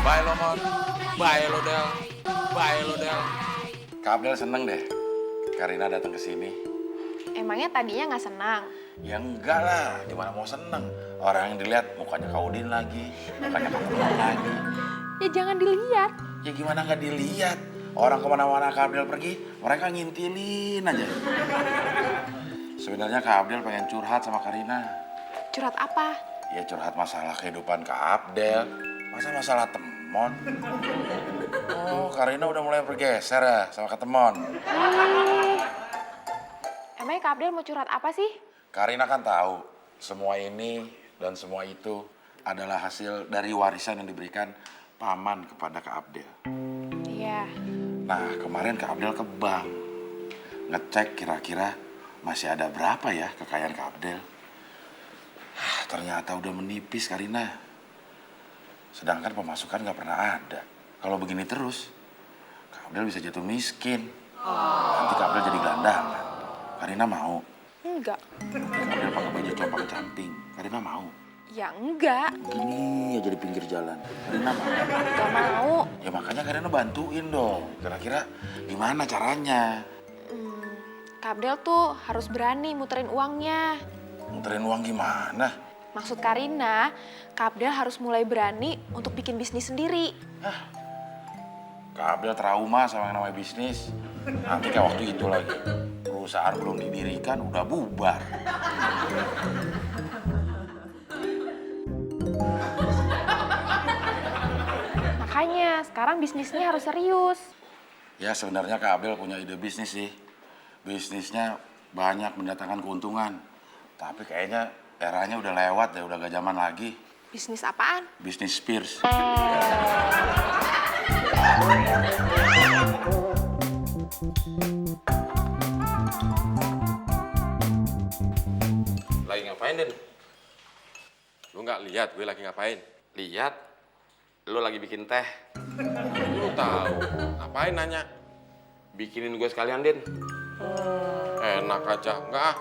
Bye lo, Mon. Bye lo, Del. Bye lo, Del. Kak Abdel seneng deh Karina datang ke sini. Emangnya tadinya nggak senang? Ya enggak lah, gimana mau seneng? Orang yang dilihat mukanya Kak Udin lagi, mukanya Kak Teman lagi. Ya jangan dilihat. Ya gimana nggak dilihat? Orang kemana-mana Kak Abdel pergi, mereka ngintilin aja. Sebenarnya Kak Abdel pengen curhat sama Karina. Curhat apa? Ya curhat masalah kehidupan Kak Abdel. Masa masalah temon? Oh, Karina udah mulai bergeser ya sama Kak Temon. Emangnya Kak Abdel mau curhat apa sih? Karina kan tahu semua ini dan semua itu adalah hasil dari warisan yang diberikan paman kepada Kak Abdel. Iya. Nah, kemarin Kak Abdel ke bank. Ngecek kira-kira masih ada berapa ya kekayaan Kak Abdel. Ternyata udah menipis Karina. Sedangkan pemasukan nggak pernah ada. Kalau begini terus, Kak Abdel bisa jatuh miskin. Nanti Kak Abdel jadi gelandangan. Karina mau. Enggak. Kak Abdel pakai baju compang-camping. Karina mau. Ya enggak. Gini aja di pinggir jalan. Karina mau. Enggak mau. Ya makanya Karina bantuin dong. Kira-kira gimana caranya? Kak Abdel tuh harus berani muterin uangnya. Muterin uang gimana? Maksud Karina, Kak Abdel harus mulai berani untuk bikin bisnis sendiri. Kak Abdel trauma sama yang namanya bisnis. Nanti kayak waktu itu lagi. Perusahaan belum didirikan, udah bubar. Makanya sekarang bisnisnya harus serius. Ya sebenarnya Kak Abdel punya ide bisnis sih. Bisnisnya banyak mendatangkan keuntungan. Tapi kayaknya eranya udah lewat ya, udah gak zaman lagi. Bisnis apaan? Bisnis Spears. Lagi ngapain, Den? Lu nggak lihat gue lagi ngapain? Lihat, lu lagi bikin teh. Lu tahu. Ngapain nanya? Bikinin gue sekalian, Din. Enak aja. Enggak ah.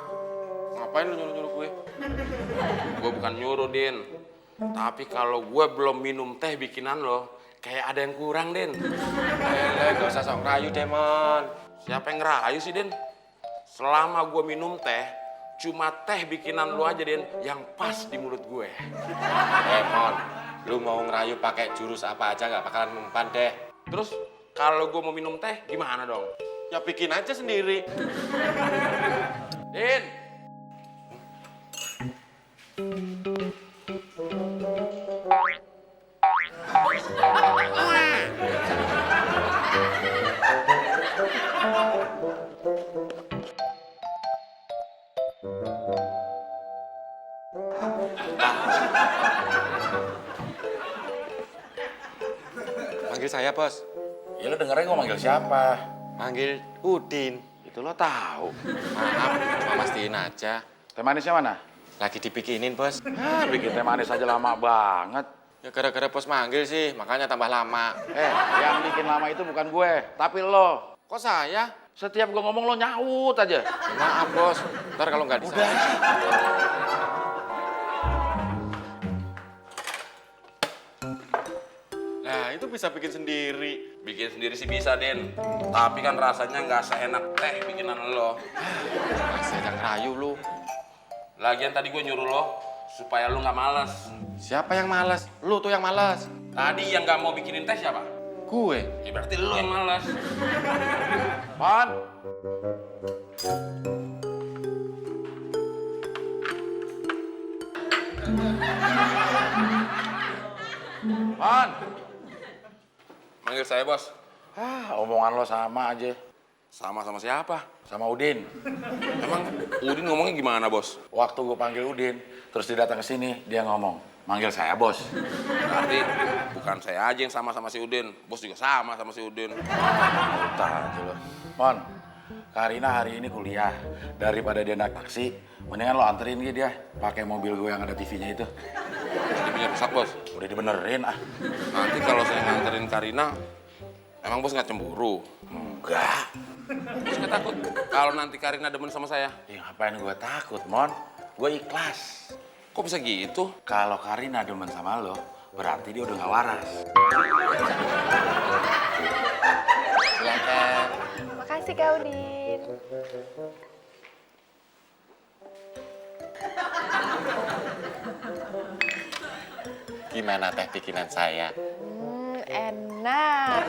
Ngapain lu nyuruh-nyuruh gue? Gue bukan nyuruh, Din. Tapi kalau gue belum minum teh bikinan lo, kayak ada yang kurang, Din. Gak usah sok rayu, Demon. Siapa yang ngerayu sih, Din? Selama gue minum teh, cuma teh bikinan lu aja, Din, yang pas di mulut gue. Demon, lu mau ngerayu pakai jurus apa aja nggak bakalan mempan deh. Terus, kalau gue mau minum teh, gimana dong? Ya bikin aja sendiri. Din! Panggil saya, Bos. Ya lu dengerin gue manggil siapa? Panggil Udin. Itu lo tahu. Maaf, cuma mastiin aja. Teh manisnya mana? Lagi dibikinin, Bos. Bikin teh manis aja lama banget. Ya gara-gara Bos manggil sih, makanya tambah lama. Yang bikin lama itu bukan gue, tapi lo. Kok saya? Setiap gue ngomong lo nyaut aja. Maaf, Bos. Ntar kalau nggak Udah. disayang. Nah, itu bisa bikin sendiri. Bikin sendiri sih bisa, Din. Tapi kan rasanya nggak seenak teh bikinan lo. Masih yang rayu lu. Lagian tadi gue nyuruh lo supaya lo nggak malas. Siapa yang malas? Lu tuh yang malas. Tadi yang nggak mau bikinin teh siapa? Gue. Ya berarti lo yang malas. Pan. Pan. Manggil saya, Bos. Omongan lo sama aja. Sama siapa? Sama Udin. Emang Udin ngomongnya gimana, Bos? Waktu gue panggil Udin, terus dia datang ke sini, dia ngomong, manggil saya bos. Berarti bukan saya aja yang sama si Udin. Bos juga sama si Udin. Utah aja lo. Mon, Karina hari ini kuliah. Daripada dia naik taksi, mendingan lo anterin dia pakai mobil gue yang ada TV-nya itu. TV-nya rusak, Bos. Udah dibenerin ah. Nanti kalau saya nganterin Karina, emang Bos nggak cemburu? Enggak. Bos nggak takut kalau nanti Karina demen sama saya? Ya ngapain gue takut, Mon? Gue ikhlas. Kok bisa gitu? Kalau Karina demen sama lo, berarti dia udah gak waras. Silakan. Makasih Kak Udin. Gimana teh bikinan saya? Enak.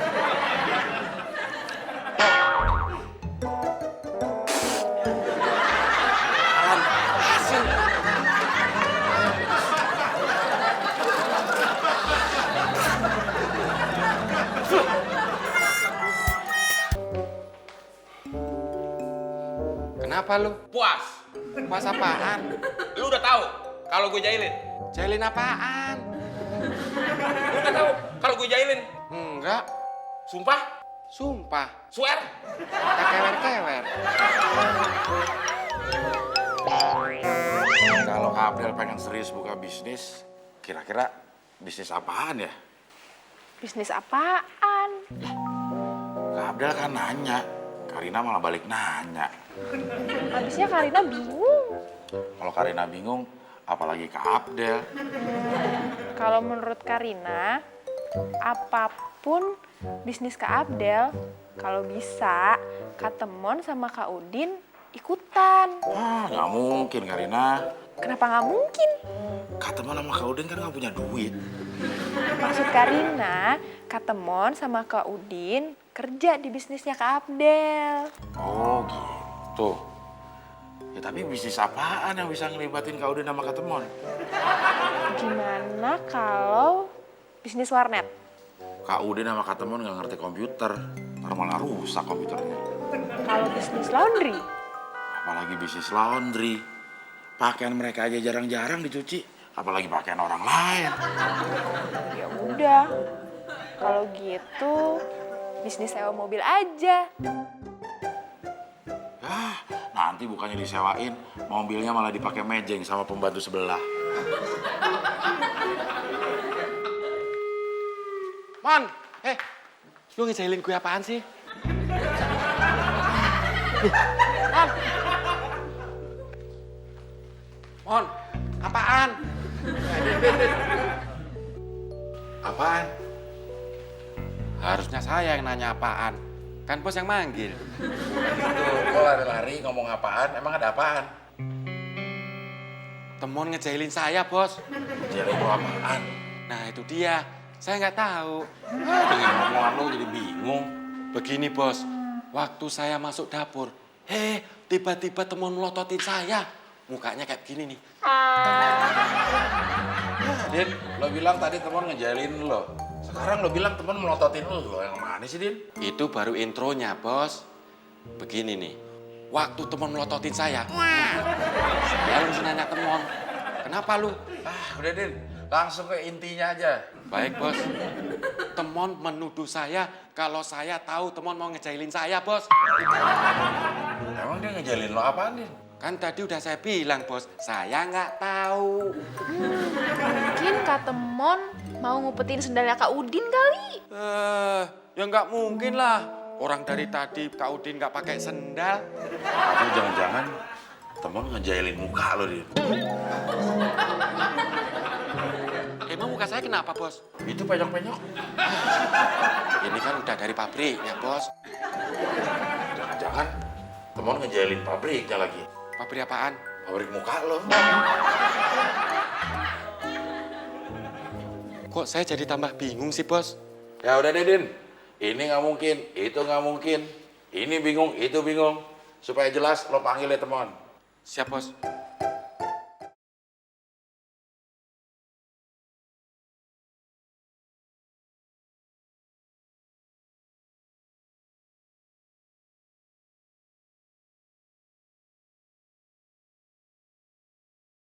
Kenapa lu? Puas. Puas apaan? Lu udah tahu kalau gue jahilin? Jahilin apaan? Lu udah tahu kalau gue jahilin? Enggak. Sumpah? Sumpah. Swear? Tak kewer-kewer. Kalau Kak Abdel pengen serius buka bisnis, kira-kira bisnis apaan ya? Bisnis apaan? Kak Abdel kan nanya, Karina malah balik nanya. Habisnya Karina bingung. Kalau Karina bingung, apalagi Kak Abdel. Kalau menurut Karina, apapun bisnis Kak Abdel, kalau bisa Kak Temon sama Kak Udin ikutan. Ah, nggak mungkin Karina. Kenapa nggak mungkin? Kak Temon sama Kak Udin kan nggak punya duit. Maksud Karina, Kak Temon sama Kak Udin kerja di bisnisnya Kak Abdel. Oh gitu. Ya tapi bisnis apaan yang bisa ngelibatin Kak Udin sama Kak Temon? Gimana kalau bisnis warnet? Kak Udin sama Kak Temon nggak ngerti komputer, ntar malah rusak komputernya. Kalau bisnis laundry? Apalagi bisnis laundry. Pakaian mereka aja jarang-jarang dicuci, apalagi pakaian orang lain. Ya udah, kalau gitu bisnis sewa mobil aja. Ah, nanti bukannya disewain, mobilnya malah dipakai mejeng sama pembantu sebelah. Mon, lu ngejahilin gue apaan sih? Mon, apaan? Apaan? Harusnya saya yang nanya apaan. Kan bos yang manggil. Tuh, kok lari-lari ngomong apaan? Emang ada apaan? Temon ngejahilin saya, bos. Jadi itu apaan? Nah, itu dia. Saya nggak tahu. Dengan ngomongan lu jadi bingung. Begini, bos. Waktu saya masuk dapur, tiba-tiba Temon melototin saya. Mukanya kayak begini nih. Din, lo bilang tadi temen ngejalin lo. Sekarang lo bilang temen melototin lo. Yang mana sih, Din? Itu baru intronya, bos. Begini nih. Waktu Temon melototin saya langsung nanya Temon. Kenapa lu? Ah, udah, Din. Langsung ke intinya aja. Baik, bos. Temon menuduh saya kalau saya tahu Temon mau ngejailin saya, bos. Emang dia ngejalin lo apaan, Din? Kan tadi udah saya bilang, bos, saya nggak tahu. Mungkin Kak Temon mau ngupetin sendalnya Kak Udin kali. Ya nggak mungkin lah. Orang dari tadi Kak Udin nggak pakai sendal. Atau jangan-jangan temen ngejailin muka lo, Din. Emang muka saya kenapa, bos? Itu penyok-penyok. Ini kan udah dari pabriknya, bos. Jangan-jangan temen ngejailin pabriknya lagi. Pabrik apaan? Pabrik muka lo. Kok saya jadi tambah bingung sih, bos? Ya udah deh, Din. Ini nggak mungkin, itu nggak mungkin. Ini bingung, itu bingung. Supaya jelas, lo panggil ya teman. Siap, bos.